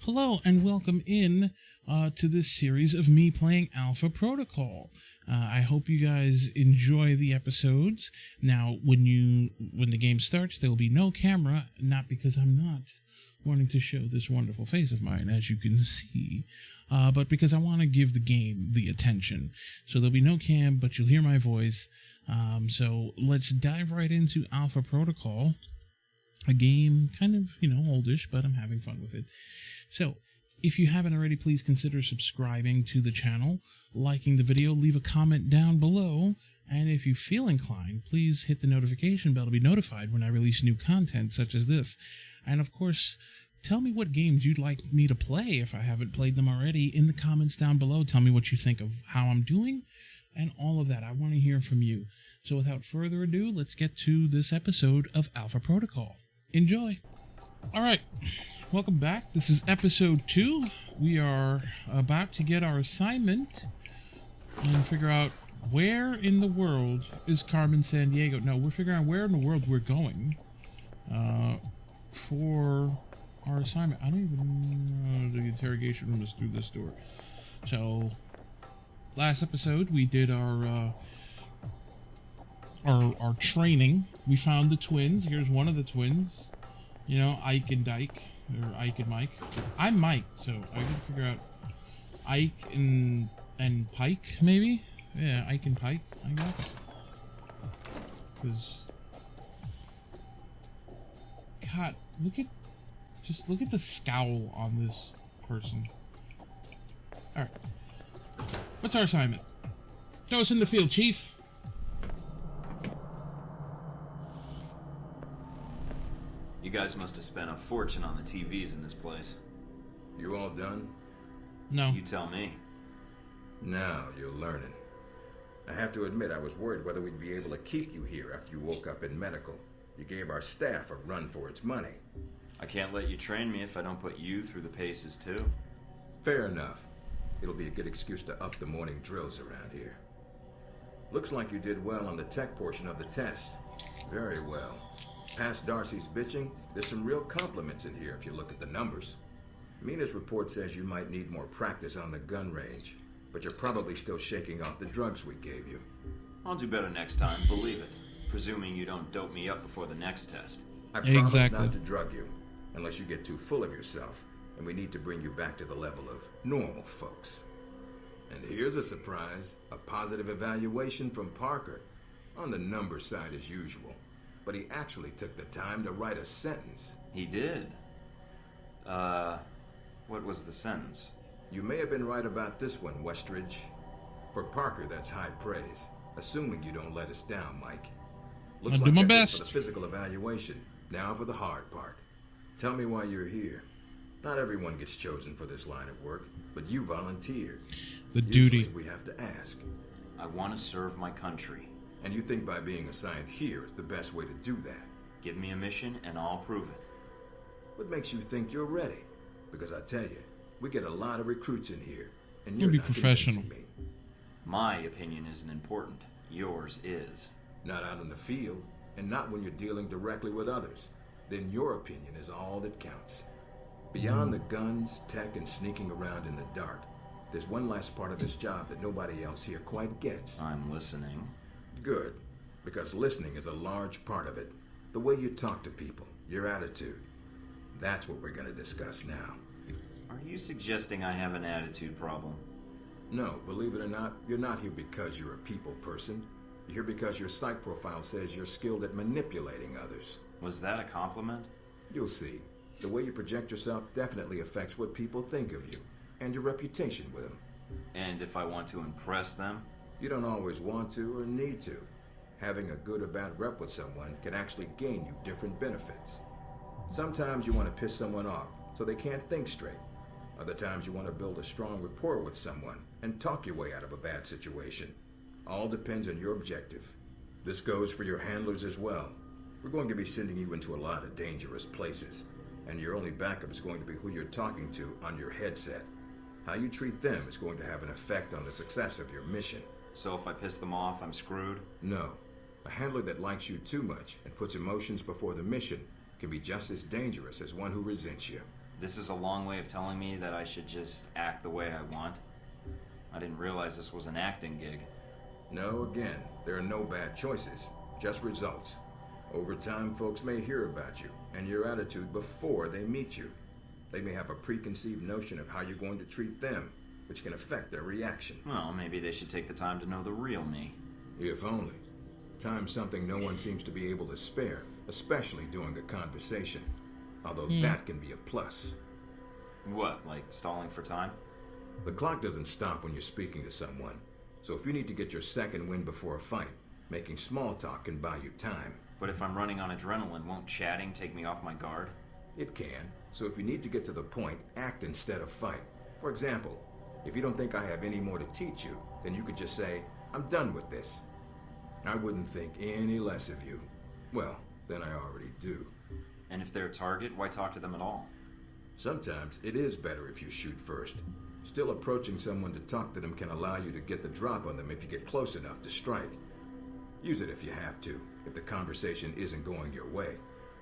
Hello and welcome in to this series of me playing Alpha Protocol. I hope you guys enjoy the episodes. Now, when the game starts, there will be no camera, not because I'm not wanting to show this wonderful face of mine, as you can see, but because I want to give the game the attention. So there'll be no cam, but you'll hear my voice. So let's dive right into Alpha Protocol. A game kind of, oldish, but I'm having fun with it. So, if you haven't already, please consider subscribing to the channel, liking the video, leave a comment down below, and if you feel inclined, please hit the notification bell to be notified when I release new content such as this. And of course, tell me what games you'd like me to play if I haven't played them already in the comments down below. Tell me what you think of how I'm doing and all of that. I want to hear from you. So without further ado, let's get to this episode of Alpha Protocol. Enjoy! Alright. Welcome back. This is episode 2. We are about to get our assignment and figure out where in the world is Carmen Sandiego. No, we're figuring out where in the world we're going for our assignment. I don't even know the interrogation room is through this door. So, last episode we did our training. We found the twins. Here's one of the twins. Ike and Dyke. Or Ike and Mike. I'm Mike, so I gotta figure out Ike and Pike, maybe? Yeah, Ike and Pike, I guess. Because... God, look at the scowl on this person. Alright. What's our assignment? Throw us in the field, Chief. You guys must have spent a fortune on the TVs in this place. You all done? No. You tell me. Now you're learning. I have to admit I was worried whether we'd be able to keep you here after you woke up in medical. You gave our staff a run for its money. I can't let you train me if I don't put you through the paces too. Fair enough. It'll be a good excuse to up the morning drills around here. Looks like you did well on the tech portion of the test. Very well. Past Darcy's bitching, there's some real compliments in here if you look at the numbers. Mina's report says you might need more practice on the gun range, but you're probably still shaking off the drugs we gave you. I'll do better next time, believe it. Presuming you don't dope me up before the next test. I promise not to drug you, unless you get too full of yourself, and we need to bring you back to the level of normal folks. And here's a surprise, a positive evaluation from Parker, on the number side as usual. But he actually took the time to write a sentence. He did? What was the sentence? You may have been right about this one, Westridge. For Parker, that's high praise. Assuming you don't let us down, Mike. Looks I'll like do my that's best. For the physical evaluation. Now for the hard part. Tell me why you're here. Not everyone gets chosen for this line of work, but you volunteered. The Usually duty. we have to ask. I want to serve my country. And you think by being assigned here is the best way to do that? Give me a mission and I'll prove it. What makes you think you're ready? Because I tell you, we get a lot of recruits in here, and You'll you're be not professional. convincing me. My opinion isn't important. Yours is. Not out in the field, and not when you're dealing directly with others. Then your opinion is all that counts. Beyond the guns, tech, and sneaking around in the dark, there's one last part of this job that nobody else here quite gets. I'm listening. Good, because listening is a large part of it. The way you talk to people, your attitude. That's what we're going to discuss now. Are you suggesting I have an attitude problem? No, believe it or not, you're not here because you're a people person. You're here because your psych profile says you're skilled at manipulating others. Was that a compliment? You'll see. The way you project yourself definitely affects what people think of you, and your reputation with them. And if I want to impress them? You don't always want to or need to. Having a good or bad rep with someone can actually gain you different benefits. Sometimes you want to piss someone off so they can't think straight. Other times you want to build a strong rapport with someone and talk your way out of a bad situation. All depends on your objective. This goes for your handlers as well. We're going to be sending you into a lot of dangerous places, and your only backup is going to be who you're talking to on your headset. How you treat them is going to have an effect on the success of your mission. So if I piss them off, I'm screwed? No. A handler that likes you too much and puts emotions before the mission can be just as dangerous as one who resents you. This is a long way of telling me that I should just act the way I want. I didn't realize this was an acting gig. No, again, there are no bad choices, just results. Over time, folks may hear about you and your attitude before they meet you. They may have a preconceived notion of how you're going to treat them, which can affect their reaction. Well, maybe they should take the time to know the real me. If only. Time's something no one seems to be able to spare, especially during a conversation. Although that can be a plus. What, like stalling for time? The clock doesn't stop when you're speaking to someone. So if you need to get your second win before a fight, making small talk can buy you time. But if I'm running on adrenaline, won't chatting take me off my guard? It can. So if you need to get to the point, act instead of fight. For example, if you don't think I have any more to teach you, then you could just say, I'm done with this. I wouldn't think any less of you. Well, then I already do. And if they're a target, why talk to them at all? Sometimes it is better if you shoot first. Still, approaching someone to talk to them can allow you to get the drop on them if you get close enough to strike. Use it if you have to, if the conversation isn't going your way.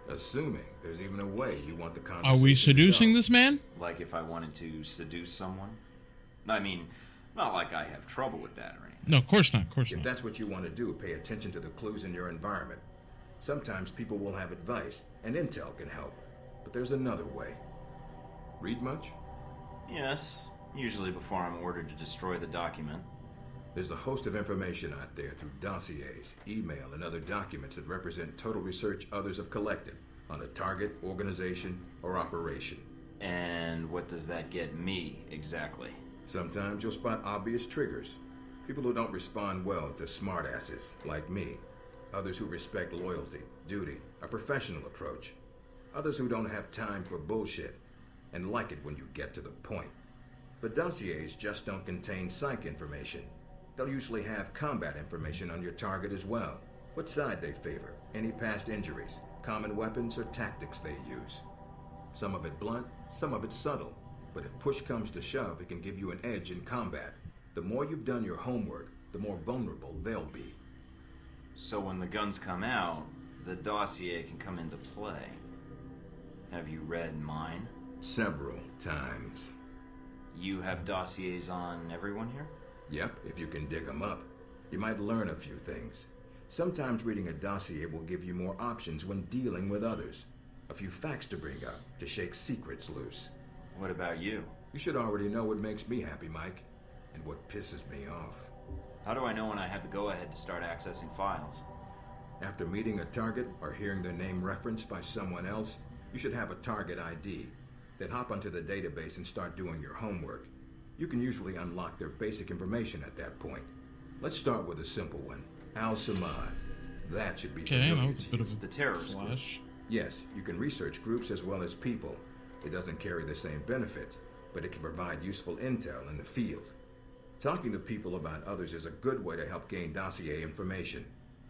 Assuming there's even a way you want the conversation Are we to seducing go. this man? Like if I wanted to seduce someone? I mean, not like I have trouble with that or anything. No, of course not. Of course If not. that's what you want to do, pay attention to the clues in your environment. Sometimes people will have advice, and intel can help. But there's another way. Read much? Yes, usually before I'm ordered to destroy the document. There's a host of information out there through dossiers, email, and other documents that represent total research others have collected on a target, organization, or operation. And what does that get me, exactly? Sometimes you'll spot obvious triggers. People who don't respond well to smartasses, like me. Others who respect loyalty, duty, a professional approach. Others who don't have time for bullshit, and like it when you get to the point. But dossiers just don't contain psych information. They'll usually have combat information on your target as well. What side they favor, any past injuries, common weapons or tactics they use. Some of it blunt, some of it subtle. But if push comes to shove, it can give you an edge in combat. The more you've done your homework, the more vulnerable they'll be. So when the guns come out, the dossier can come into play. Have you read mine? Several times. You have dossiers on everyone here? Yep, if you can dig them up. You might learn a few things. Sometimes reading a dossier will give you more options when dealing with others. A few facts to bring up, to shake secrets loose. What about you? You should already know what makes me happy, Mike, and what pisses me off. How do I know when I have the go-ahead to start accessing files? After meeting a target or hearing their name referenced by someone else, you should have a target ID. Then hop onto the database and start doing your homework. You can usually unlock their basic information at that point. Let's start with a simple one. Al-Samad. That should be Okay, familiar that was a to bit you. of a The terrorist group. flash. Yes, you can research groups as well as people. It doesn't carry the same benefits, but it can provide useful intel in the field. Talking to people about others is a good way to help gain dossier information.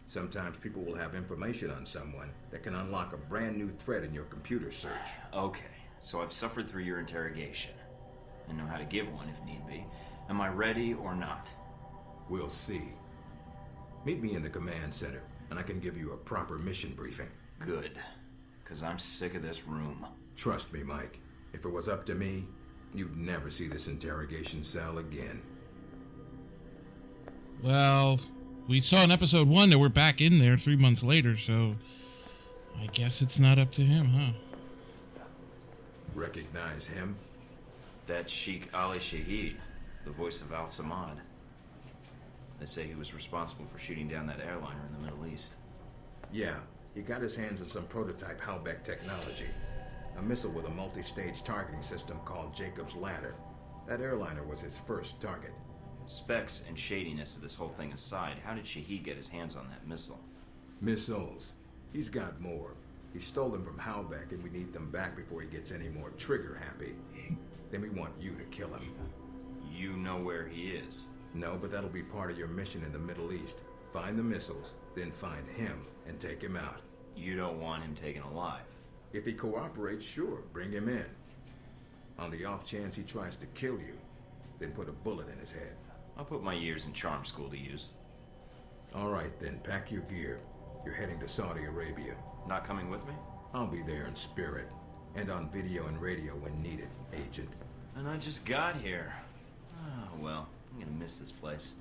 Sometimes people will have information on someone that can unlock a brand new thread in your computer search. Okay, so I've suffered through your interrogation and know how to give one if need be. Am I ready or not? We'll see. Meet me in the command center, and I can give you a proper mission briefing. Good, because I'm sick of this room. Trust me, Mike. If it was up to me, you'd never see this interrogation cell again. Well, we saw in episode 1 that we're back in there 3 months later, so I guess it's not up to him, huh? Recognize him? That's Sheikh Ali Shahid, the voice of Al-Samad. They say he was responsible for shooting down that airliner in the Middle East. Yeah, he got his hands on some prototype Halbeck technology. A missile with a multi-stage targeting system called Jacob's Ladder. That airliner was his first target. Specs and shadiness of this whole thing aside, how did Shahid get his hands on that missile? Missiles. He's got more. He stole them from Halbeck, and we need them back before he gets any more trigger-happy. Then we want you to kill him. You know where he is. No, but that'll be part of your mission in the Middle East. Find the missiles, then find him and take him out. You don't want him taken alive. If he cooperates, sure, bring him in. On the off chance he tries to kill you, then put a bullet in his head. I'll put my years in charm school to use. All right, then, pack your gear. You're heading to Saudi Arabia. Not coming with me? I'll be there in spirit. And on video and radio when needed, Agent. And I just got here. Oh, well, I'm gonna miss this place.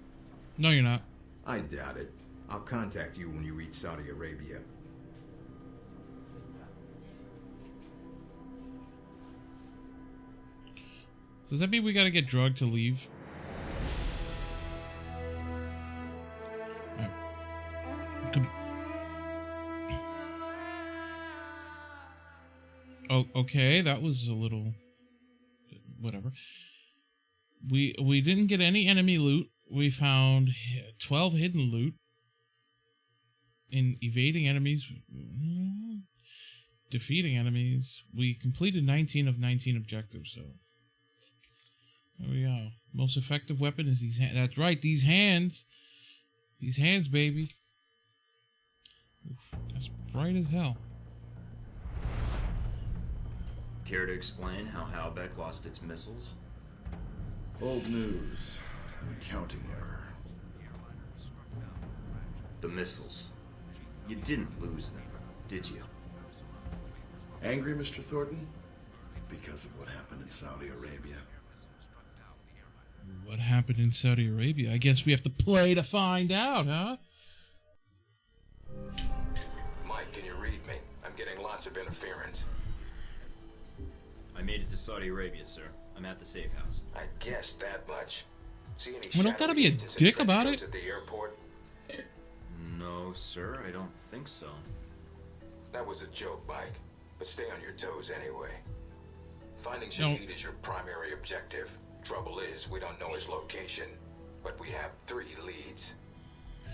No, you're not. I doubt it. I'll contact you when you reach Saudi Arabia. So does that mean we gotta get drugged to leave? Oh, okay, that was a little... whatever. We didn't get any enemy loot. We found 12 hidden loot. In evading enemies... defeating enemies. We completed 19 of 19 objectives, so... there we go. Most effective weapon is these hands. That's right, these hands. These hands, baby. Oof, that's bright as hell. Care to explain how Halbeck lost its missiles? Old news. An accounting error. The missiles. You didn't lose them, did you? Angry, Mr. Thornton? Because of what happened in Saudi Arabia. What happened in Saudi Arabia? I guess we have to play to find out, huh? Mike, can you read me? I'm getting lots of interference. I made it to Saudi Arabia, sir. I'm at the safe house. I guessed that much. See any Well, don't gotta be a agents in dick trench about coats it. at the airport? No, sir, I don't think so. That was a joke, Mike. But stay on your toes anyway. Finding No. Shahid is your primary objective. Trouble is, we don't know his location, but we have 3 leads.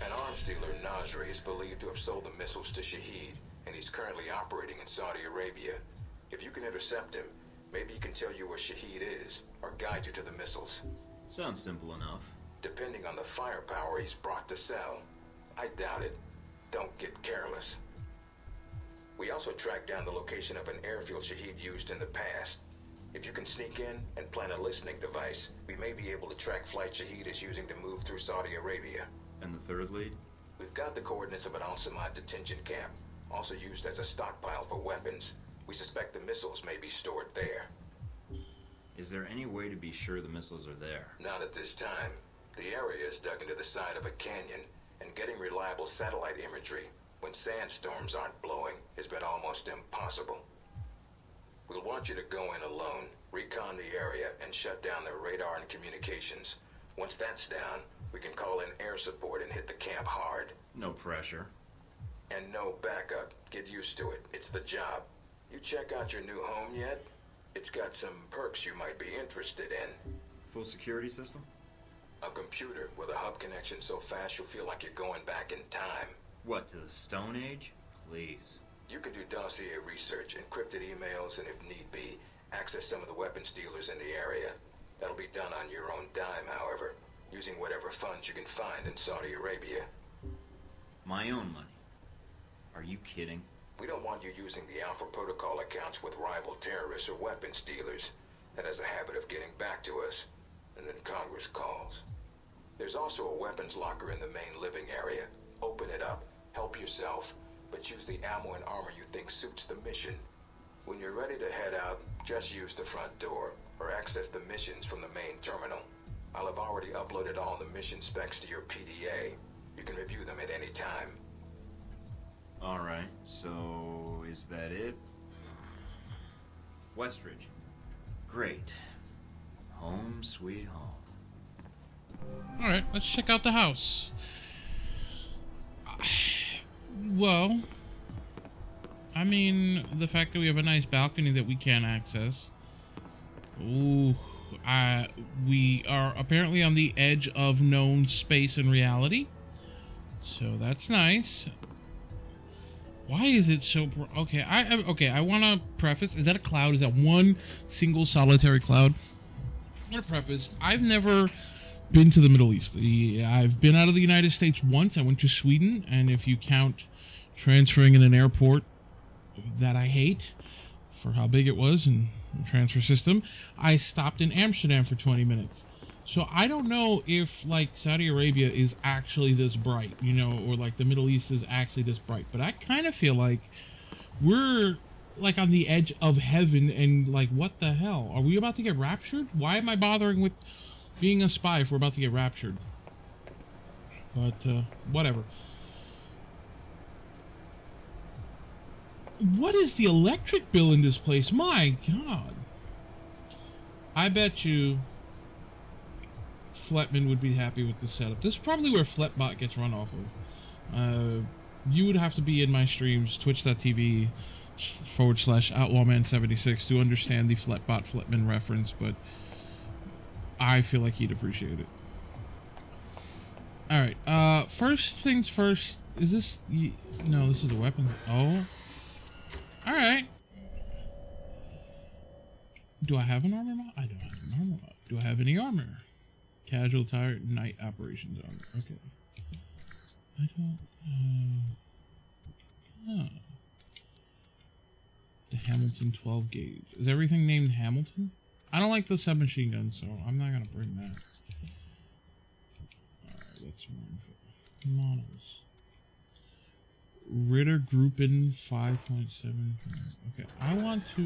An arms dealer, Nasri, is believed to have sold the missiles to Shahid, and he's currently operating in Saudi Arabia. If you can intercept him, maybe he can tell you where Shahid is, or guide you to the missiles. Sounds simple enough. Depending on the firepower he's brought to sell. I doubt it. Don't get careless. We also tracked down the location of an airfield Shahid used in the past. If you can sneak in and plant a listening device, we may be able to track flight Shahid is using to move through Saudi Arabia. And the third lead? We've got the coordinates of an Al-Samad detention camp, also used as a stockpile for weapons. We suspect the missiles may be stored there. Is there any way to be sure the missiles are there? Not at this time. The area is dug into the side of a canyon, and getting reliable satellite imagery when sandstorms aren't blowing has been almost impossible. We'll want you to go in alone, recon the area, and shut down their radar and communications. Once that's down, we can call in air support and hit the camp hard. No pressure. And no backup. Get used to it. It's the job. You check out your new home yet? It's got some perks you might be interested in. Full security system? A computer with a hub connection so fast you'll feel like you're going back in time. What, to the Stone Age? Please. You can do dossier research, encrypted emails, and if need be, access some of the weapons dealers in the area. That'll be done on your own dime, however, using whatever funds you can find in Saudi Arabia. My own money? Are you kidding? We don't want you using the Alpha Protocol accounts with rival terrorists or weapons dealers. That has a habit of getting back to us, and then Congress calls. There's also a weapons locker in the main living area. Open it up, help yourself, but use the ammo and armor you think suits the mission. When you're ready to head out, just use the front door, or access the missions from the main terminal. I'll have already uploaded all the mission specs to your PDA. You can review them at any time. Alright, so is that it? Westridge. Great. Home sweet home. Alright, let's check out the house. Well, I mean, the fact that we have a nice balcony that we can't access. Ooh, we are apparently on the edge of known space and reality. So that's nice. Why is it so... Okay, I want to preface... Is that a cloud? Is that one single solitary cloud? I want to preface... I've never been to the Middle East. I've been out of the United States once. I went to Sweden. And if you count transferring in an airport that I hate for how big it was and the transfer system, I stopped in Amsterdam for 20 minutes. So I don't know if, like, Saudi Arabia is actually this bright, you know, or, like, the Middle East is actually this bright. But I kind of feel like we're like on the edge of heaven and like, what the hell? Are we about to get raptured? Why am I bothering with being a spy if we're about to get raptured? But whatever. What is the electric bill in this place? My God. I bet you Fletman would be happy with this setup. This is probably where Fletbot gets run off of. You would have to be in my streams, twitch.tv /OutlawMan76 to understand the Fletman reference, but I feel like he'd appreciate it. Alright, first things first, is this... No, this is a weapon. Oh. Alright. Do I have an armor mod? I don't have an armor mod. Do I have any armor? Casual tire, night operations armor. Okay. I don't... oh. The Hamilton 12 gauge. Is everything named Hamilton? I don't like the submachine gun, so I'm not gonna bring that. Alright, that's more info. Models. Ritter Gruppen 5.7. Okay, I want to...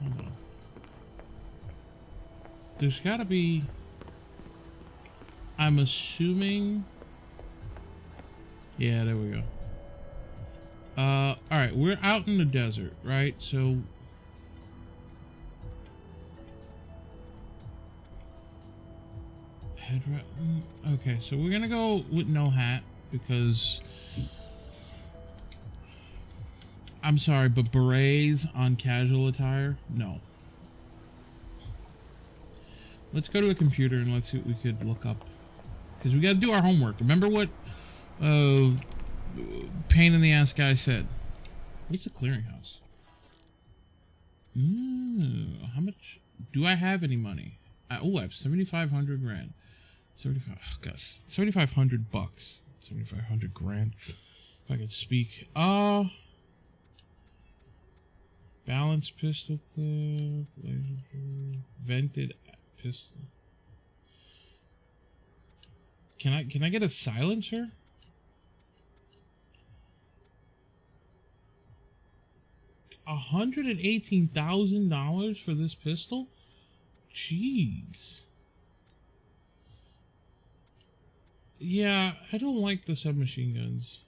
Hold on. There's gotta be... I'm assuming... Yeah, there we go. Alright, we're out in the desert, right? So... Okay, so we're gonna go with no hat, because... I'm sorry, but berets on casual attire? No. Let's go to a computer and let's see what we could look up. Because we gotta do our homework. Remember what... pain in the ass guy said. What's a clearinghouse? How much do I have? Any money? I have 7,500 grand. 7,500 bucks. 7,500 grand. If I could speak. Balanced pistol clip. Vented pistol. Can I get a silencer? $118,000 for this pistol? Jeez. Yeah, I don't like the submachine guns.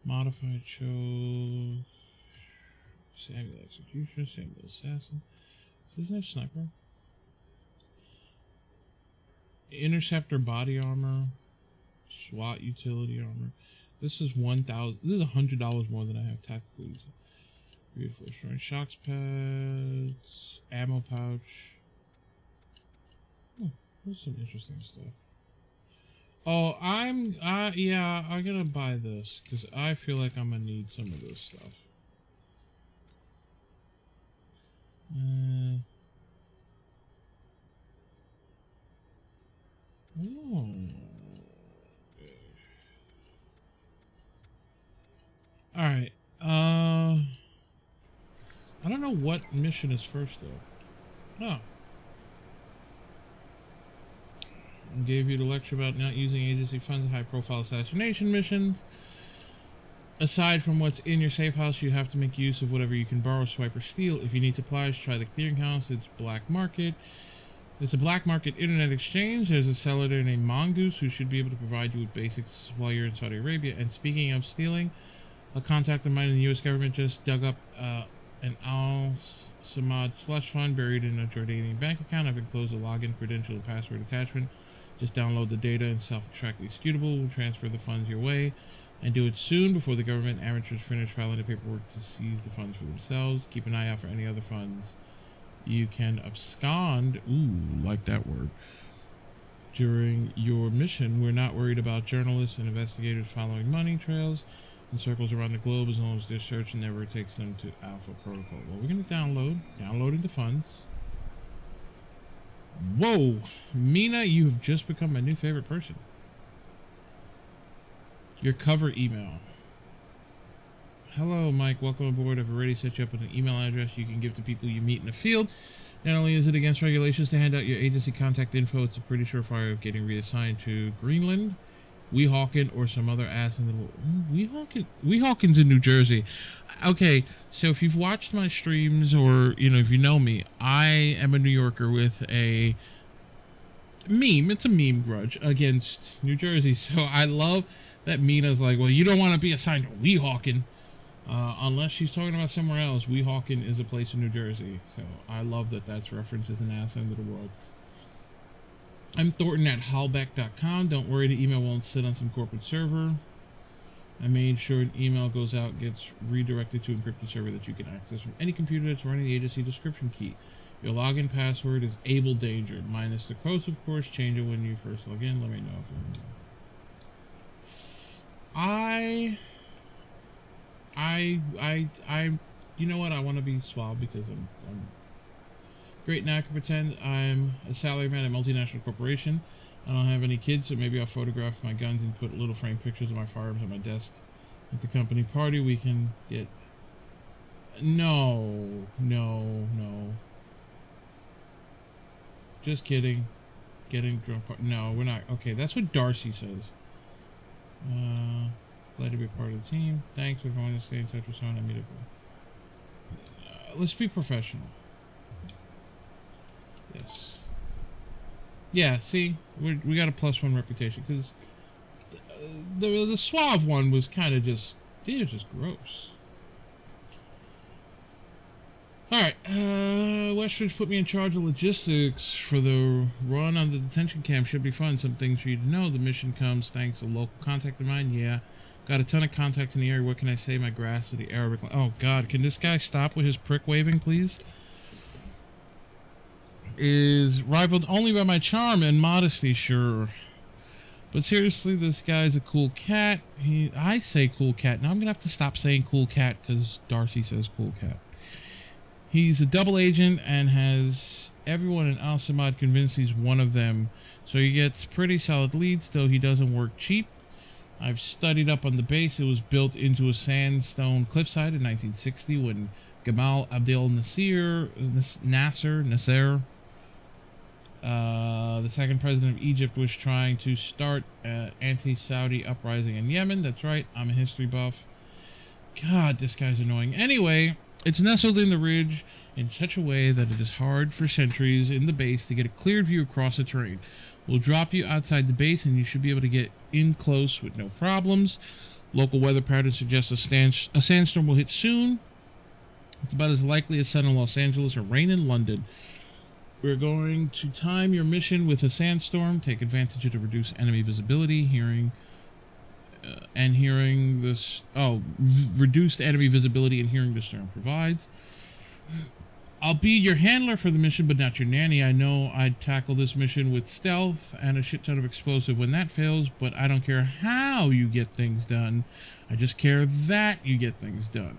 Modified choke. Samuel Executioner, Samuel Assassin. Doesn't have sniper. Interceptor body armor. SWAT utility armor. This is $1,000. This is $100 more than I have tactical user. Beautiful destroying shocks pads, ammo pouch. Oh, there's some interesting stuff. Oh, yeah, I'm gonna buy this because I feel like I'm gonna need some of this stuff. Oh. All right. I don't know what mission is first, though. Oh. I gave you the lecture about not using agency funds in high-profile assassination missions. Aside from what's in your safe house, you have to make use of whatever you can borrow, swipe, or steal. If you need supplies, try the clearinghouse. It's black market. It's a black market internet exchange. There's a seller there named Mongoose who should be able to provide you with basics while you're in Saudi Arabia. And speaking of stealing, a contact of mine in the U.S. government just dug up an Al-Samad slush fund buried in a Jordanian bank account. I've enclosed a login, credential, and password attachment. Just download the data and self-extract the executable. We'll transfer the funds your way, and do it soon before the government amateurs finish filing the paperwork to seize the funds for themselves. Keep an eye out for any other funds you can abscond. Ooh, like that word. During your mission, we're not worried about journalists and investigators following money trails in circles around the globe as long as their search never takes them to Alpha Protocol. Well, we're going to downloading the funds. Whoa, Mina, you have just become my new favorite person. Your cover email. Hello, Mike. Welcome aboard. I've already set you up with an email address you can give to people you meet in the field. Not only is it against regulations to hand out your agency contact info, it's a pretty surefire of getting reassigned to Greenland. Weehawken or some other ass in the Weehawken's in New Jersey. Okay, so if you've watched my streams or, you know, if you know me, I am a New Yorker with a meme. It's a meme grudge against New Jersey. So I love that Mina's like, well, you don't want to be assigned to Weehawken. Unless she's talking about somewhere else. Weehawken is a place in New Jersey. So I love that that's referenced as an ass end of the world. I'm Thornton at hallbeck.com. Don't worry, the email won't sit on some corporate server. I made sure an email goes out, gets redirected to an encrypted server that you can access from any computer that's running the agency description key. Your login password is Able Danger, minus the quotes, of course. Change it when you first log in. Let me know. You know what? I want to be suave because I'm great. Now I can pretend I'm a salaryman at a multinational corporation. I don't have any kids, so maybe I'll photograph my guns and put little frame pictures of my firearms on my desk. At the company party, we can get... No. Just kidding. Getting drunk. No, we're not. Okay, that's what Darcy says. Glad to be a part of the team. Thanks. If I want to stay in touch with someone, I meet up. Let's be professional. Yes. Yeah, see? We got a +1 reputation, because the suave one was kind of just... They were just gross. Alright, Westridge put me in charge of logistics for the run on the detention camp. Should be fun. Some things for you to know. The mission comes thanks to a local contact of mine. Yeah. Got a ton of contacts in the area. What can I say? My grass to the Arabic... Oh, God. Can this guy stop with his prick waving, please? Is rivaled only by my charm and modesty, sure. But seriously, this guy's a cool cat. I say cool cat. Now I'm going to have to stop saying cool cat because Darcy says cool cat. He's a double agent and has everyone in Al-Samad convinced he's one of them. So he gets pretty solid leads, though he doesn't work cheap. I've studied up on the base. It was built into a sandstone cliffside in 1960 when Gamal Abdel Nasser, the second president of Egypt, was trying to start an anti-Saudi uprising in Yemen. That's right, I'm a history buff. God, this guy's annoying. Anyway, it's nestled in the ridge in such a way that it is hard for sentries in the base to get a clear view across the terrain. We'll drop you outside the base and you should be able to get in close with no problems. Local weather patterns suggest a sandstorm will hit soon. It's about as likely as sun in Los Angeles or rain in London. We're going to time your mission with a sandstorm. Take advantage of the reduced enemy visibility, reduced enemy visibility and hearing the storm provides. I'll be your handler for the mission, but not your nanny. I know I'd tackle this mission with stealth and a shit ton of explosive when that fails, but I don't care how you get things done. I just care that you get things done.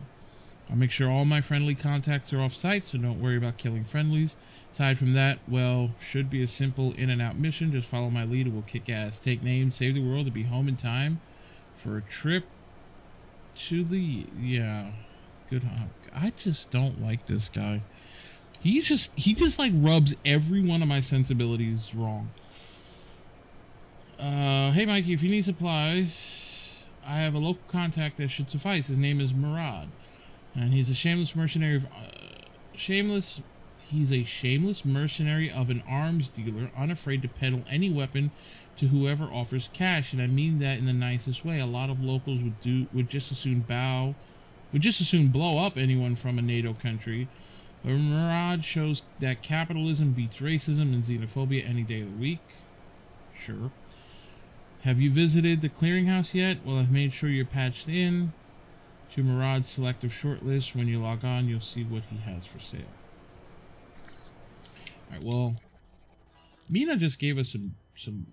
I'll make sure all my friendly contacts are off-site, so don't worry about killing friendlies. Aside from that, well, should be a simple in-and-out mission. Just follow my lead, it will kick ass. Take names, save the world, and be home in time for a trip to the... Yeah, good. I just don't like this guy. He just like rubs every one of my sensibilities wrong. Hey Mikey, if you need supplies, I have a local contact that should suffice. His name is Murad, and he's a shameless mercenary of He's a shameless mercenary of an arms dealer, unafraid to peddle any weapon to whoever offers cash, and I mean that in the nicest way. A lot of locals would just as soon blow up anyone from a NATO country. But Murad shows that capitalism beats racism and xenophobia any day of the week. Sure. Have you visited the clearinghouse yet? Well, I've made sure you're patched in to Murad's selective shortlist. When you log on, you'll see what he has for sale. Alright, well, Mina just gave us some...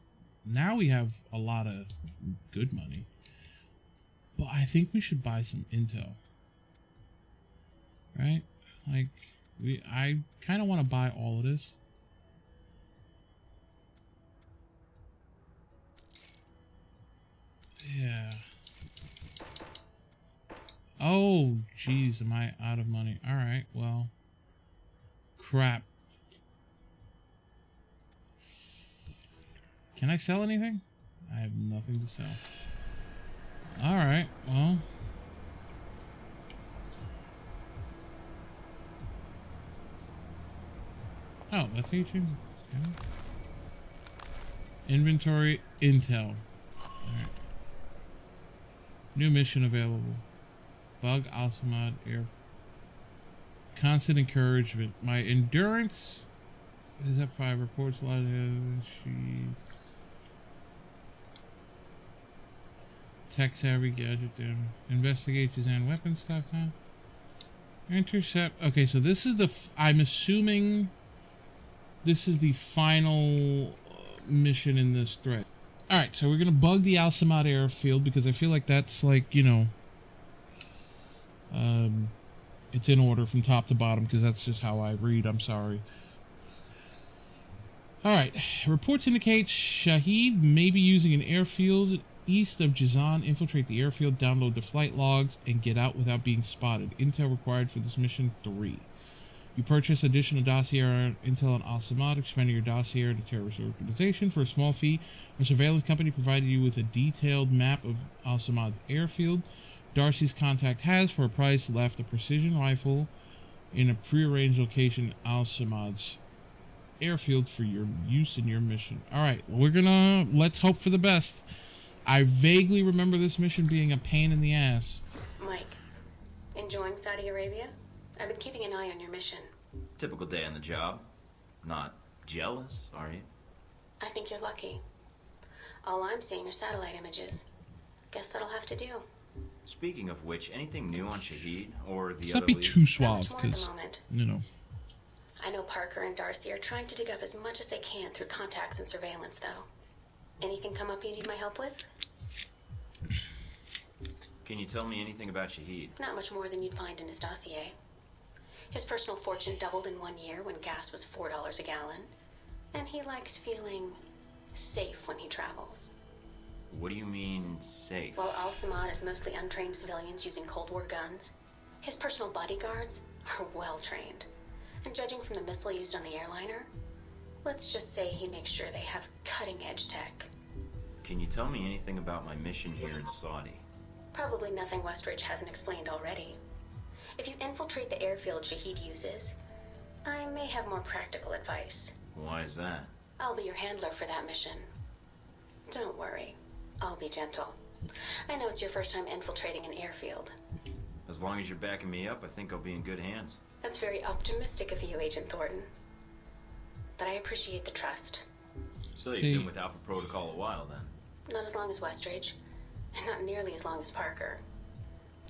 Now we have a lot of good money. But I think we should buy some intel. Right? Like... I kind of want to buy all of this. Yeah. Oh, jeez, am I out of money? Alright, well. Crap. Can I sell anything? I have nothing to sell. Alright, well. Oh, that's how you change it. Okay. Inventory intel. Alright. New mission available. Bug Alsamad Air. Constant encouragement. My endurance is at 5. Reports a lot of sheets. Tech savvy gadget down. Investigate design weapon stuff, huh? Intercept. Okay, so this is the. I'm assuming this is the final mission in this thread. Alright, so we're gonna bug the Alsamad airfield because I feel like that's like, you know. It's in order from top to bottom because that's just how I read. I'm sorry. Alright, reports indicate Shahid may be using an airfield east of Jazan. Infiltrate the airfield, download the flight logs, and get out without being spotted. Intel required for this mission 3. You purchase additional dossier intel on Al-Samad, expanding your dossier in a terrorist organization. For a small fee, a surveillance company provided you with a detailed map of Al-Samad's airfield. Darcy's contact has, for a price, left a precision rifle in a prearranged location at Al-Samad's airfield for your use in your mission. Alright, well, let's hope for the best. I vaguely remember this mission being a pain in the ass. Mike, enjoying Saudi Arabia? I've been keeping an eye on your mission. Typical day on the job. Not jealous, are you? I think you're lucky. All I'm seeing are satellite images. Guess that'll have to do. Speaking of which, anything new on Shahid or the Let's other not be leads? too Not suave, much more at the because, moment. you know. I know Parker and Darcy are trying to dig up as much as they can through contacts and surveillance, though. Anything come up you need my help with? Can you tell me anything about Shahid? Not much more than you'd find in his dossier. His personal fortune doubled in 1 year when gas was $4 a gallon. And he likes feeling safe when he travels. What do you mean, safe? While Al-Samad is mostly untrained civilians using Cold War guns, his personal bodyguards are well trained. And judging from the missile used on the airliner, let's just say he makes sure they have cutting-edge tech. Can you tell me anything about my mission here in Saudi? Probably nothing Westridge hasn't explained already. If you infiltrate the airfield Shahid uses, I may have more practical advice. Why is that? I'll be your handler for that mission. Don't worry, I'll be gentle. I know it's your first time infiltrating an airfield. As long as you're backing me up, I think I'll be in good hands. That's very optimistic of you, Agent Thornton. But I appreciate the trust. So you've been with Alpha Protocol a while, then? Not as long as Westridge, and not nearly as long as Parker.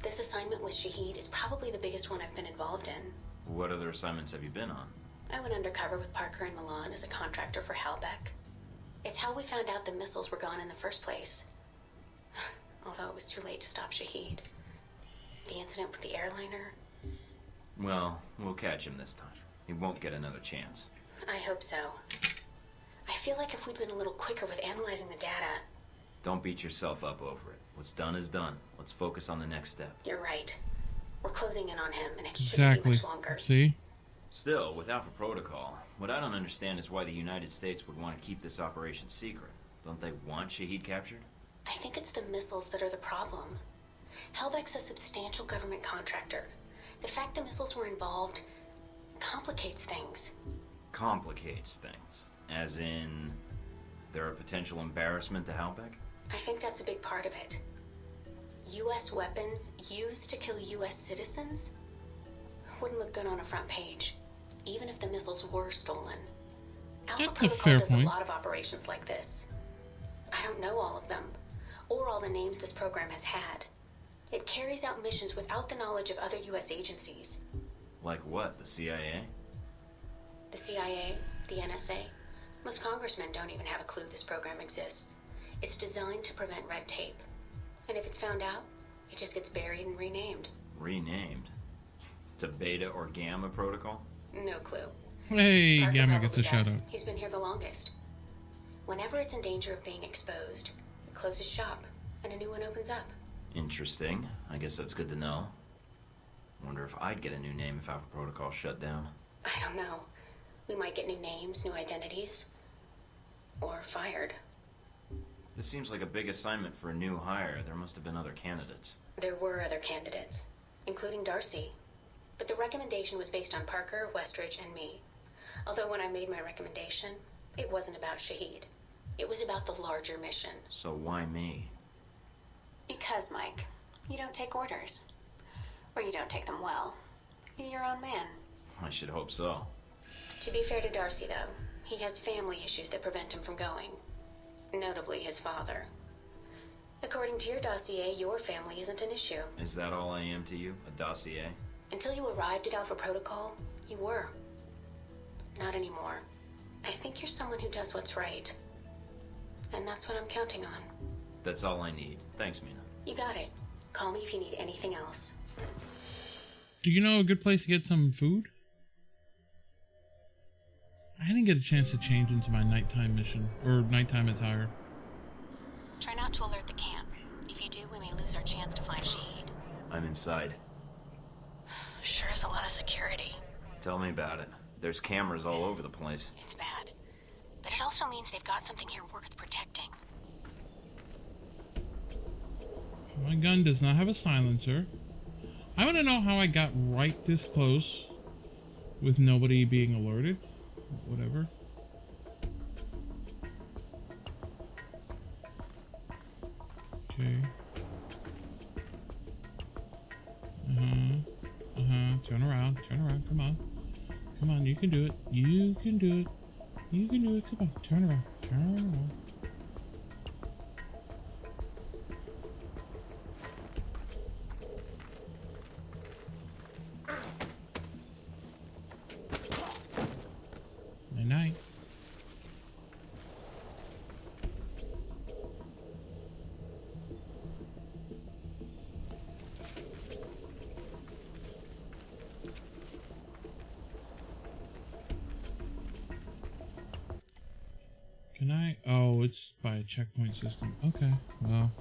This assignment with Shahid is probably the biggest one I've been involved in. What other assignments have you been on? I went undercover with Parker in Milan as a contractor for Halbeck. It's how we found out the missiles were gone in the first place. Although it was too late to stop Shahid. The incident with the airliner. Well, we'll catch him this time. He won't get another chance. I hope so. I feel like if we'd been a little quicker with analyzing the data. Don't beat yourself up over it. What's done is done. Let's focus on the next step. You're right. We're closing in on him, and it shouldn't be much longer. See? Still, with Alpha Protocol, what I don't understand is why the United States would want to keep this operation secret. Don't they want Shahid captured? I think it's the missiles that are the problem. Halbeck's a substantial government contractor. The fact the missiles were involved complicates things. Complicates things. As in, they're a potential embarrassment to Halbeck? I think that's a big part of it. U.S. weapons used to kill U.S. citizens wouldn't look good on a front page, even if the missiles were stolen. Alpha That's a Protocol fair does point. a lot of operations like this. I don't know all of them, or all the names this program has had. It carries out missions without the knowledge of other U.S. agencies. Like what, the CIA? The CIA, the NSA, most congressmen don't even have a clue this program exists. It's designed to prevent red tape. And if it's found out, it just gets buried and renamed. Renamed? To Beta or Gamma Protocol? No clue. Hey, Parker Gamma gets a probably shout does. out. He's been here the longest. Whenever it's in danger of being exposed, it closes shop, and a new one opens up. Interesting. I guess that's good to know. Wonder if I'd get a new name if Alpha Protocol shut down. I don't know. We might get new names, new identities. Or fired. This seems like a big assignment for a new hire. There must have been other candidates. There were other candidates, including Darcy. But the recommendation was based on Parker, Westridge, and me. Although when I made my recommendation, it wasn't about Shahid. It was about the larger mission. So why me? Because, Mike, you don't take orders. Or you don't take them well. You're your own man. I should hope so. To be fair to Darcy, though, he has family issues that prevent him from going. Notably his father. According to your dossier, your family isn't an issue. Is that all I am to you? A dossier? Until you arrived at Alpha Protocol, you were. Not anymore. I think you're someone who does what's right. And that's what I'm counting on. That's all I need. Thanks, Mina. You got it. Call me if you need anything else. Do you know a good place to get some food? I didn't get a chance to change into my nighttime mission, or nighttime attire. Try not to alert the camp. If you do, we may lose our chance to find Shahid. I'm inside. Sure is a lot of security. Tell me about it. There's cameras all over the place. It's bad. But it also means they've got something here worth protecting. My gun does not have a silencer. I want to know how I got right this close with nobody being alerted. Whatever. Okay. Turn around. Turn around. Come on. Come on. You can do it. You can do it. You can do it. Come on. Turn around. Turn around. Night night. Can I? Oh, it's by a checkpoint system. Okay, well.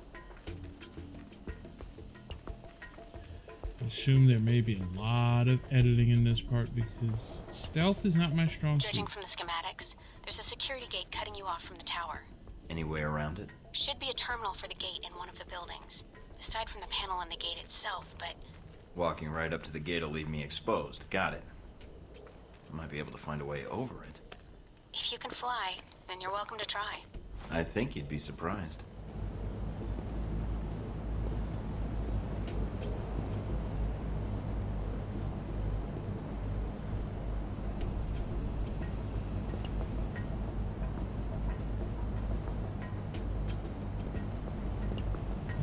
I assume there may be a lot of editing in this part because stealth is not my strong suit. Judging from the schematics, there's a security gate cutting you off from the tower. Any way around it? Should be a terminal for the gate in one of the buildings. Aside from the panel on the gate itself, but... Walking right up to the gate will leave me exposed. Got it. I might be able to find a way over it. if you can fly, then you're welcome to try. I think you'd be surprised.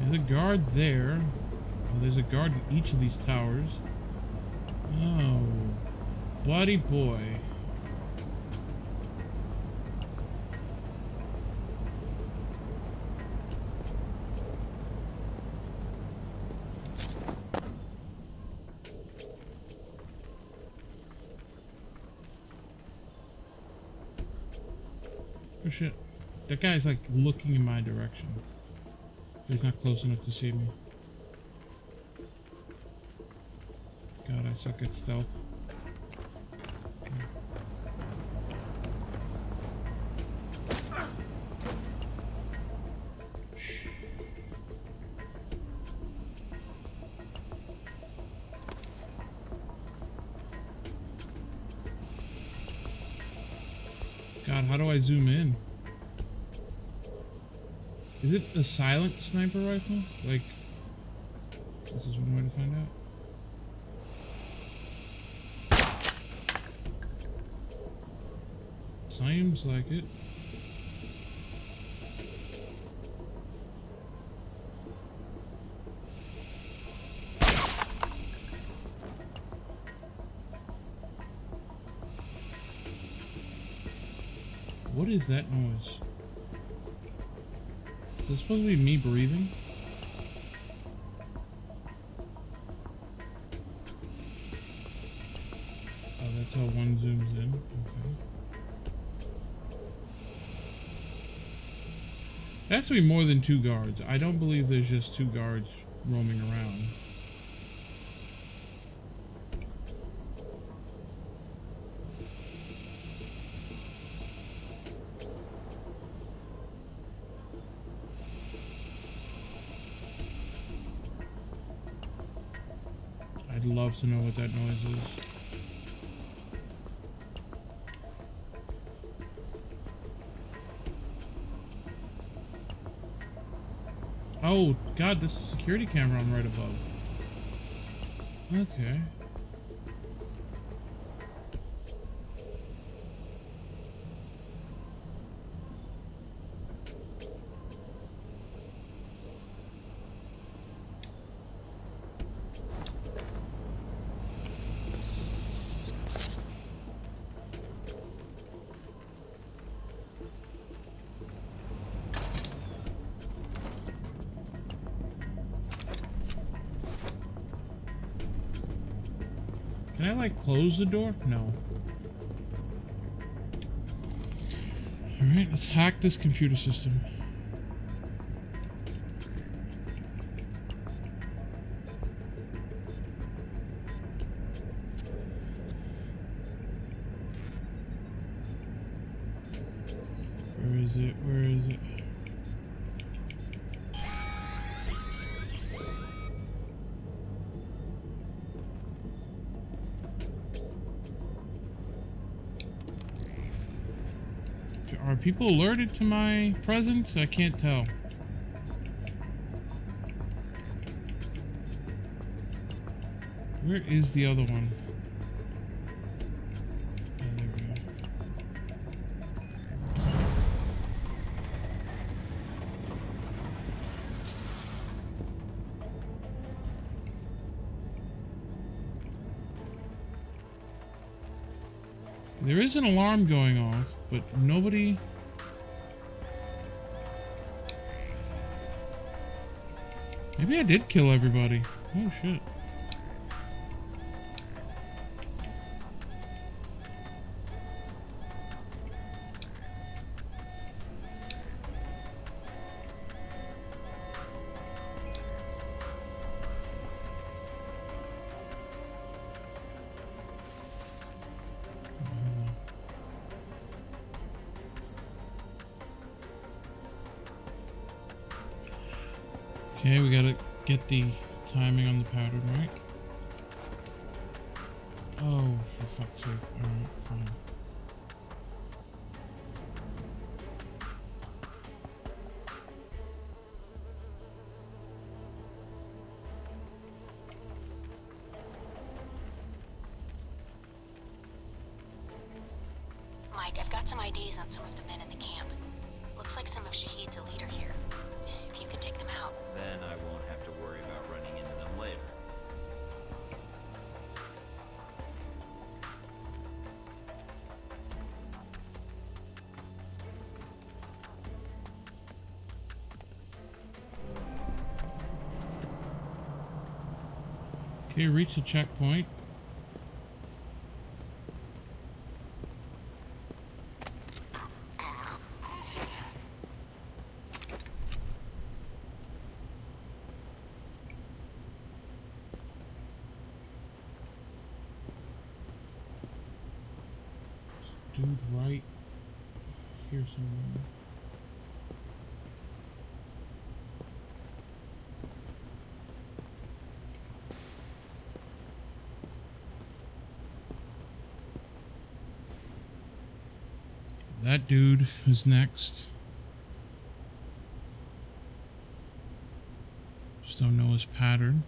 There's a guard there. Oh, there's a guard in each of these towers. Oh, buddy boy. Oh shit. That guy's like looking in my direction. He's not close enough to see me. God, I suck at stealth. Shh. God, how do I zoom in? Is it a silent sniper rifle? Like, this is one way to find out. Seems like it. What is that noise? Is this supposed to be me breathing? Oh, that's how one zooms in. Okay. It has to be more than 2 guards. I don't believe there's just 2 guards roaming around. love to know what that noise is. Oh, God, this is a security camera I'm right above. Okay. Can I, like, close the door? No. Alright, let's hack this computer system. Where is it? Where is it? Are people alerted to my presence? I can't tell. Where is the other one? Oh, there we go. There is an alarm going off, but nobody... Maybe I did kill everybody. Oh, shit. Okay, we gotta get the timing on the pattern right. Oh, for fuck's sake. Alright, fine. Mike, I've got some IDs on some of the men in the camp. Looks like some of Shahid's a leader here. If you could take them out. Then I won't have to worry about running into them later. Okay, reach the checkpoint. Dude, right here somewhere. That dude is next. Just don't know his pattern.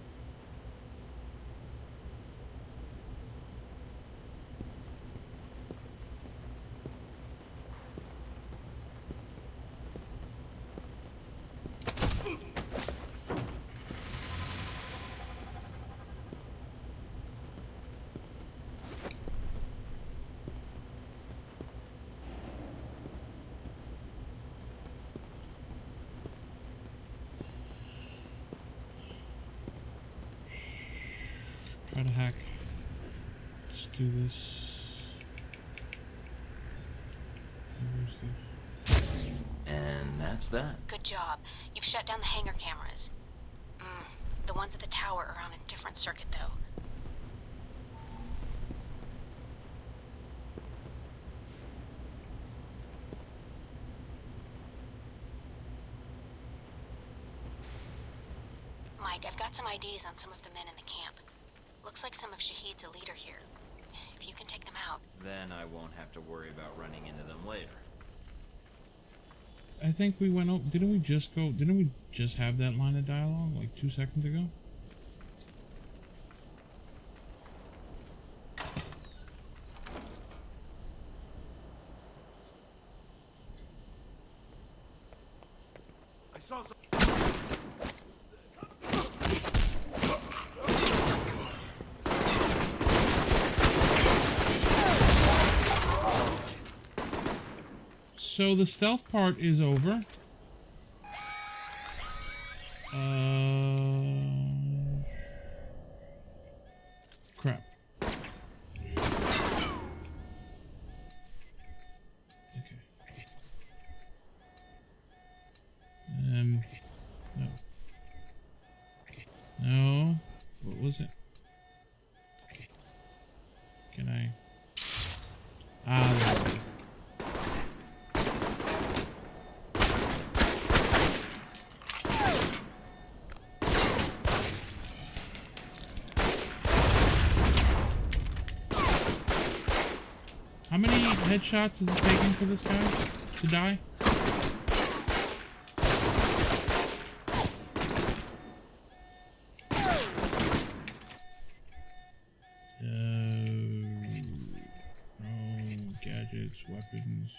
Try to hack. Let's do this. Where's the... And that's that. Good job. You've shut down the hangar cameras. The ones at the tower are on a different circuit, though. Mike, I've got some IDs on some of the men in the camp. Looks like some of Shahid's elite are here. If you can take them out. Then I won't have to worry about running into them later. I think we went out. Didn't we just have that line of dialogue like 2 seconds ago? I saw some. So the stealth part is over. Crap. Okay. No. No. What was it? Can I? Ah, there we go. How many headshots is it taking for this guy to die? Oh, gadgets, weapons.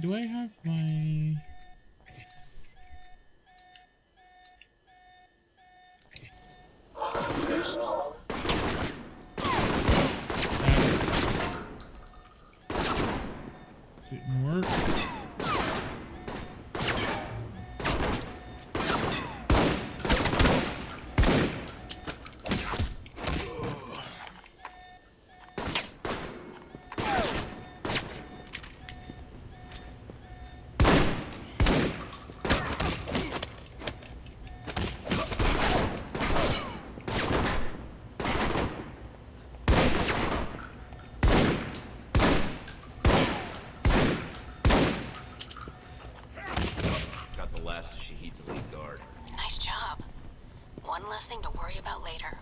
Do I have my... Didn't work. Nice job. One less thing to worry about later.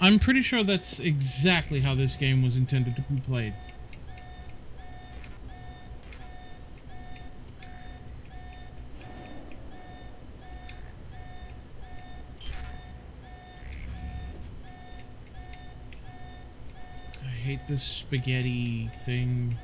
I'm pretty sure that's exactly how this game was intended to be played. I hate this spaghetti thing.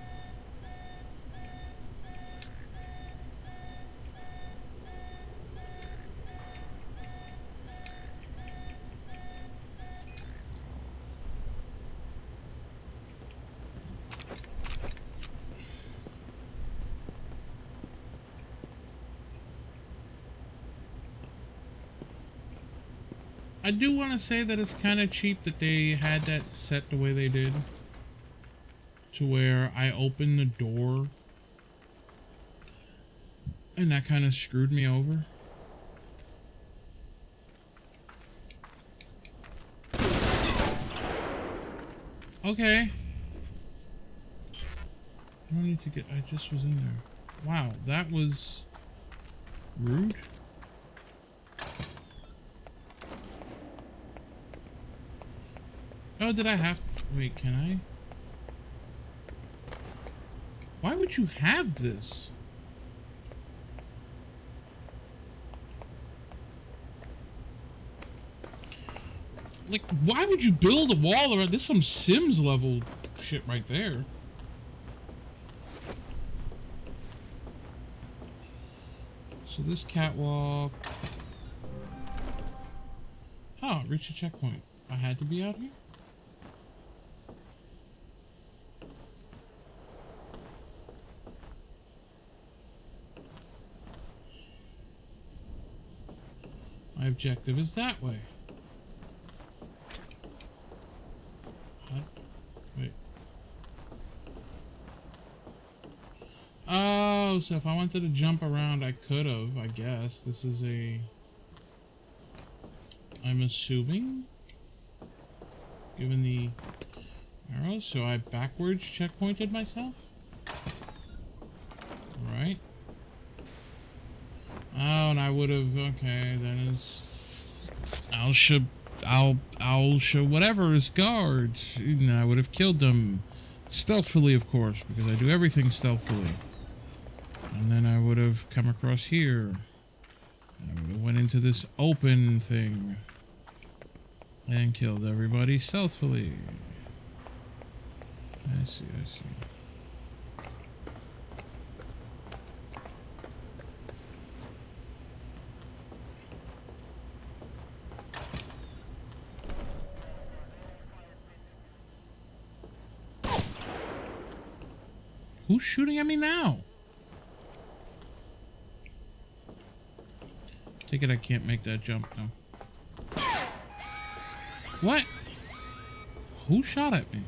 I do want to say that it's kind of cheap that they had that set the way they did. To where I opened the door and that kind of screwed me over. Okay. I don't need to get... I just was in there. Wow, that was rude. Oh, did I have... Wait, can I? Why would you have this? Like, why would you build a wall around... This is some Sims level shit right there. So this catwalk... Oh, reach a checkpoint. I had to be out here? My objective is that way. What? Wait. Oh, so if I wanted to jump around, I could have, I guess. This is a... I'm assuming? given the arrows, so I backwards checkpointed myself. Right. Oh, and I would have. Okay, then it's. I'll show whatever is guards. And I would have killed them stealthily, of course, because I do everything stealthily. And then I would have come across here. And I would have went into this open thing and killed everybody stealthily. I see. Who's shooting at me now? Take it I can't make that jump now. What? Who shot at me?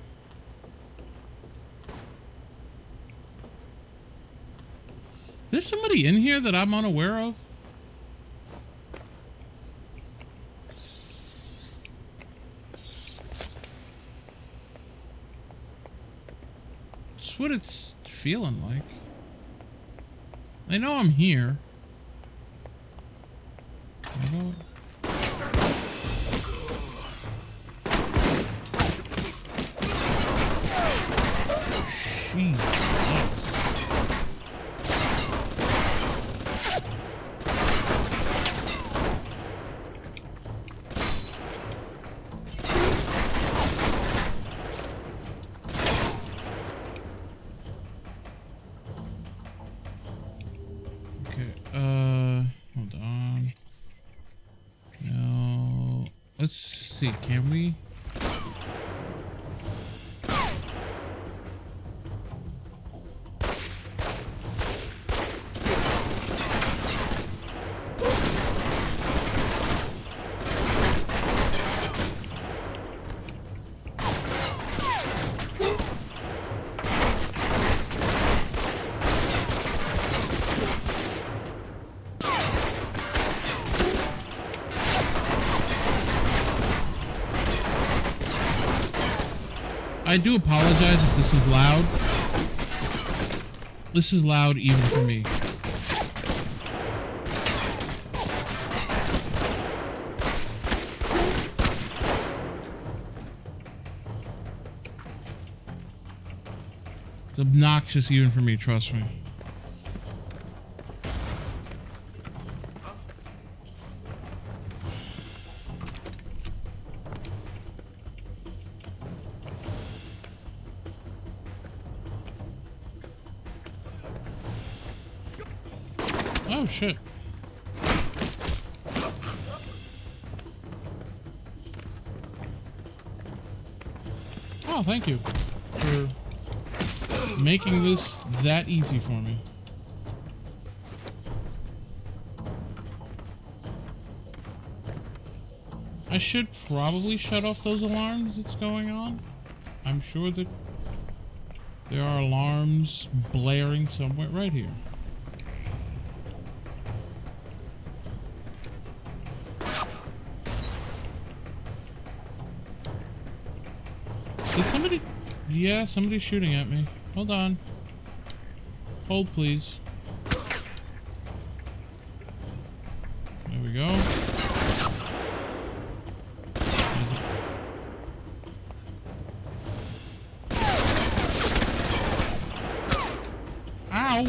Is there somebody in here that I'm unaware of? That's what it's feeling like. They know I'm here. I don't... Jesus. Hold on. No. Let's see, can we? I do apologize if this is loud. This is loud even for me. It's obnoxious even for me, trust me. Oh shit. Oh, thank you for making this that easy for me. I should probably shut off those alarms that's going on. I'm sure that there are alarms blaring somewhere right here. Did somebody... Yeah, somebody's shooting at me. Hold on. Hold, please. There we go. Ow!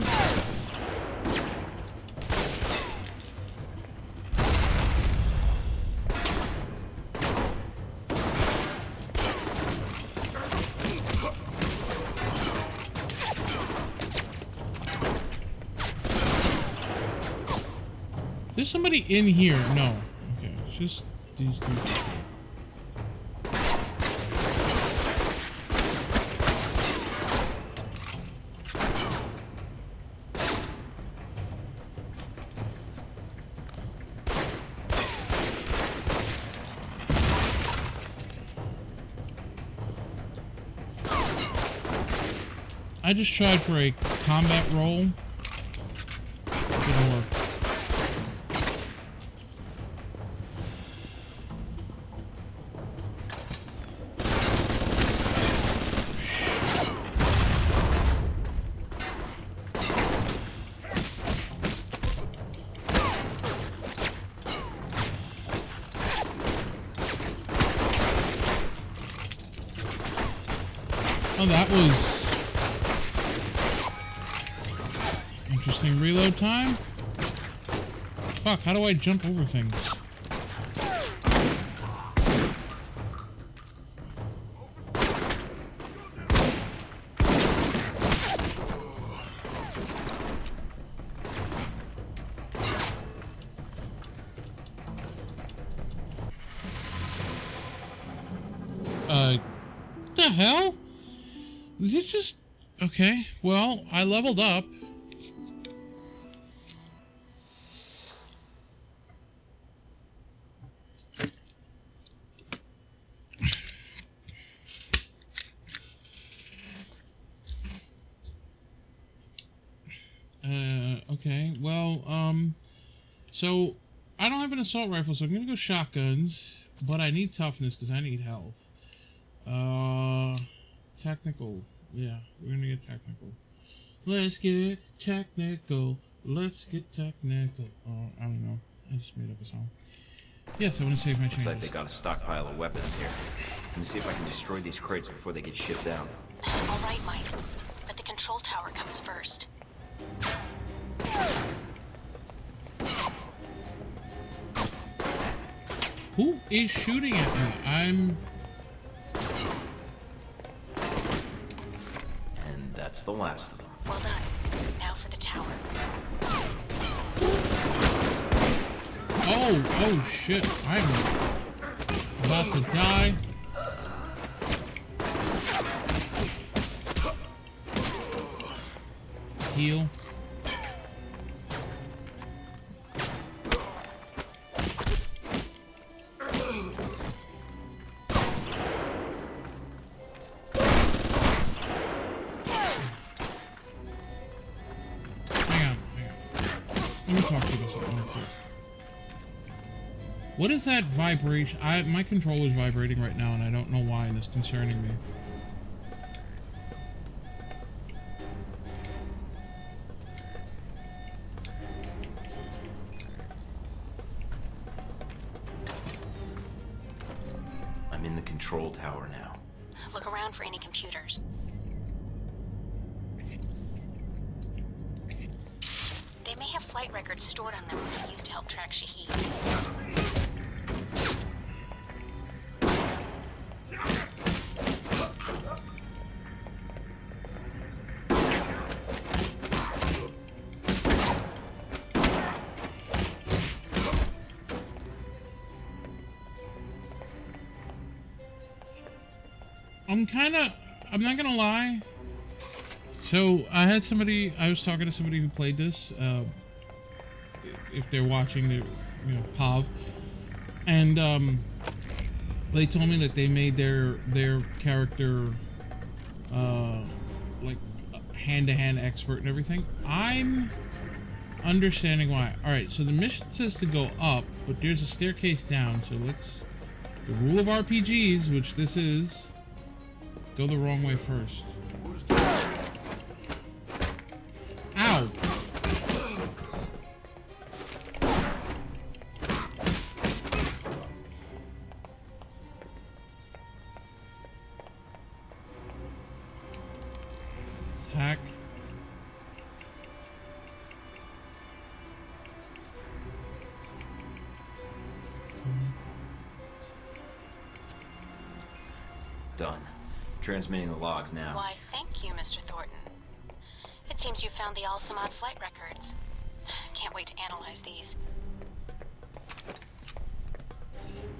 There's somebody in here. No. Okay, it's just these dudes. I just tried for a combat roll. Didn't work. Oh, that was interesting reload time. Fuck, how do I jump over things? The hell? Is it just... Okay, well, I leveled up. Okay, well, so I don't have an assault rifle, so I'm gonna go shotguns, but I need toughness because I need health. Technical. Yeah, we're gonna get technical. Let's get technical. Let's get technical. I don't know. I just made up a song. Yes, I want to save my chances. Looks like they got a stockpile of weapons here. Let me see if I can destroy these crates before they get shipped out. All right, Mike. But the control tower comes first. Who is shooting at me? I'm... And that's the last of them. Well done. Now for the tower. Oh shit. I'm about to die. Heal. Let me talk to you about something real quick. What is that vibration? My controller's vibrating right now, and I don't know why, and it's concerning me. I'm in the control tower now. Look around for any computers. They may have flight records stored on them we can use to help track Shahid. I'm not gonna lie. So I was talking to somebody who played this, if they're watching, Pav, and they told me that they made their character like hand-to-hand expert and everything. I'm understanding why. All right, so the mission says to go up, but there's a staircase down. So the rule of RPGs, which this is, go the wrong way first. Ow! Hack. Done. Transmitting the logs now. Why, thank you, Mr. Thornton. It seems you found the Al-Samad flight records. Can't wait to analyze these.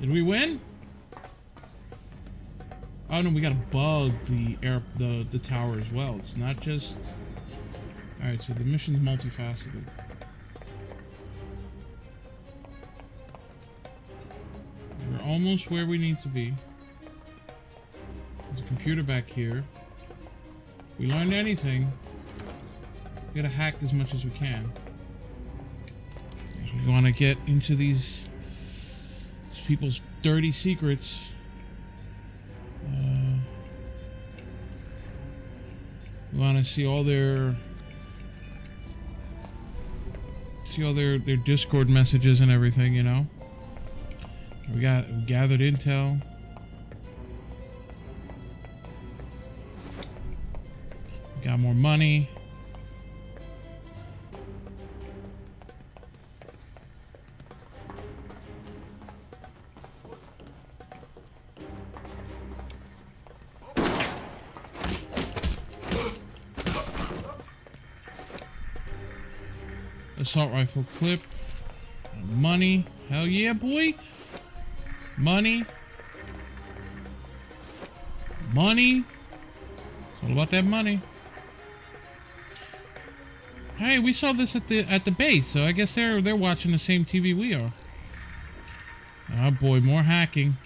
Did we win? Oh no, we gotta bug the tower as well. It's not just... Alright, so the mission's multifaceted. We're almost where we need to be. There's a computer back here. If we learned anything, we gotta hack as much as we can. We wanna get into these people's dirty secrets. We want to see all their Discord messages and everything, you know. We gathered intel. Got more money. Assault rifle clip. Money. Hell yeah, boy. Money. Money. It's all about that money. Hey, we saw this at the base, so I guess they're watching the same TV we are. Oh boy, more hacking.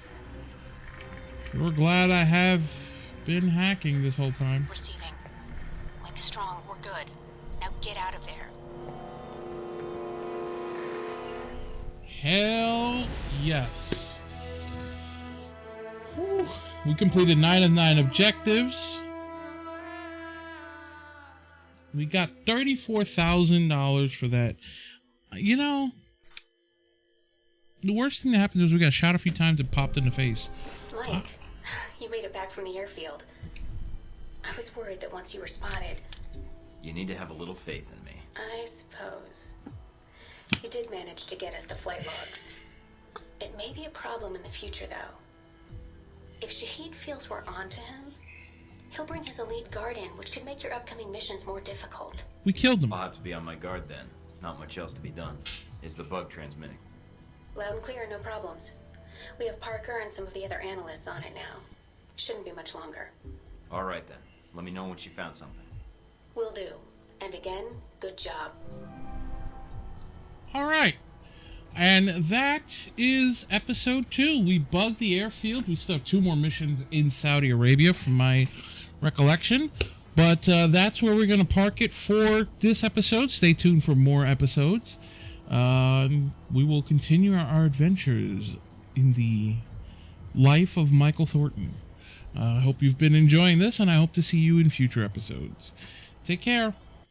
Sure glad I have been hacking this whole time. Receiving. Link strong, we're good. Now get out of there. Hell yes. Whew. We completed 9 of 9 objectives. We got $34,000 for that. You know, the worst thing that happened was we got shot a few times and popped in the face. Mike, you made it back from the airfield. I was worried that once you were spotted... You need to have a little faith in me. I suppose. You did manage to get us the flight logs. It may be a problem in the future, though. If Shahid feels we're onto him, he'll bring his elite guard in, which could make your upcoming missions more difficult. We killed him. I'll have to be on my guard then. Not much else to be done. Is the bug transmitting? Loud and clear, no problems. We have Parker and some of the other analysts on it now. Shouldn't be much longer. All right then. Let me know once you found something. Will do. And again, good job. All right. And that is episode 2. We bugged the airfield. We still have 2 more missions in Saudi Arabia from my recollection. But that's where we're going to park it for this episode. Stay tuned for more episodes. We will continue our adventures in the life of Michael Thornton. I hope you've been enjoying this, and I hope to see you in future episodes. Take care.